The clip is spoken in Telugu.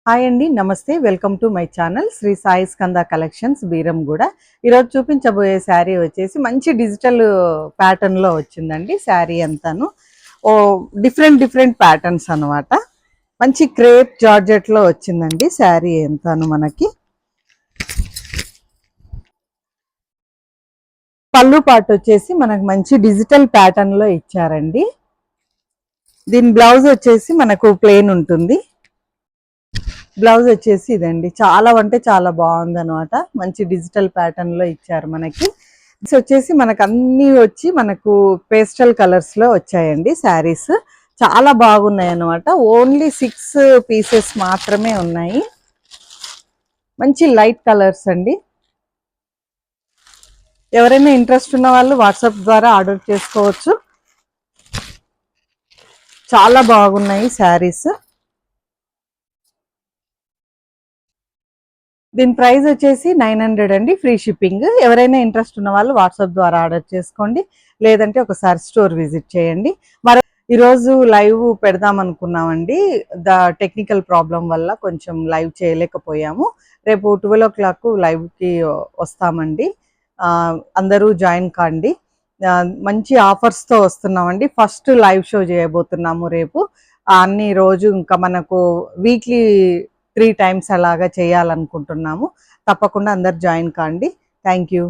హాయ్ అండి. నమస్తే. Welcome to my channel Shri Sai Skanda collections Beeramguda. ఈరోజు చూపించబోయే శారీ వచ్చేసి మంచి డిజిటల్ ప్యాటర్న్‌లో వచ్చిందండి శారీ అంతాను. డిఫరెంట్ ప్యాటర్న్స్ అనమాట. మంచి క్రేప్ జార్జెట్‌లో వచ్చిందండి శారీ అంతాను మనకి. పళ్ళు పాటు వచ్చేసి మనకు మంచి డిజిటల్ ప్యాటర్న్‌లో ఇచ్చారండి. దీని బ్లౌజ్ వచ్చేసి మనకు ప్లెయిన్ ఉంటుంది. బ్లౌజ్ వచ్చేసి ఇదండి. చాలా అంటే చాలా బాగుందనమాట. మంచి డిజిటల్ ప్యాటర్న్ లో ఇచ్చారు మనకి. ఇది వచ్చేసి మనకు అన్ని వచ్చి మనకు పేస్టల్ కలర్స్ లో వచ్చాయండి శారీస్. చాలా బాగున్నాయి అనమాట. ఓన్లీ 6 పీసెస్ మాత్రమే ఉన్నాయి. మంచి లైట్ కలర్స్ అండి. ఎవరైనా ఇంట్రెస్ట్ ఉన్న వాళ్ళు వాట్సాప్ ద్వారా ఆర్డర్ చేసుకోవచ్చు. చాలా బాగున్నాయి శారీస్. దీని ప్రైస్ వచ్చేసి 900 అండి, ఫ్రీ షిప్పింగ్. ఎవరైనా ఇంట్రెస్ట్ ఉన్న వాళ్ళు వాట్సాప్ ద్వారా ఆర్డర్ చేసుకోండి, లేదంటే ఒకసారి స్టోర్ విజిట్ చేయండి. మరి ఈరోజు లైవ్ పెడదాం అనుకున్నామండి. టెక్నికల్ ప్రాబ్లం వల్ల కొంచెం లైవ్ చేయలేకపోయాము. రేపు 12 o'clock లైవ్కి వస్తామండి. అందరూ జాయిన్ కాండి. మంచి ఆఫర్స్తో వస్తున్నామండి. ఫస్ట్ లైవ్ షో చేయబోతున్నాము రేపు. అన్ని రోజు ఇంకా మనకు వీక్లీ 3 times అలాగా చేయాలనుకుంటున్నాము. తప్పకుండా అందరు జాయిన్ కాండి. Thank you.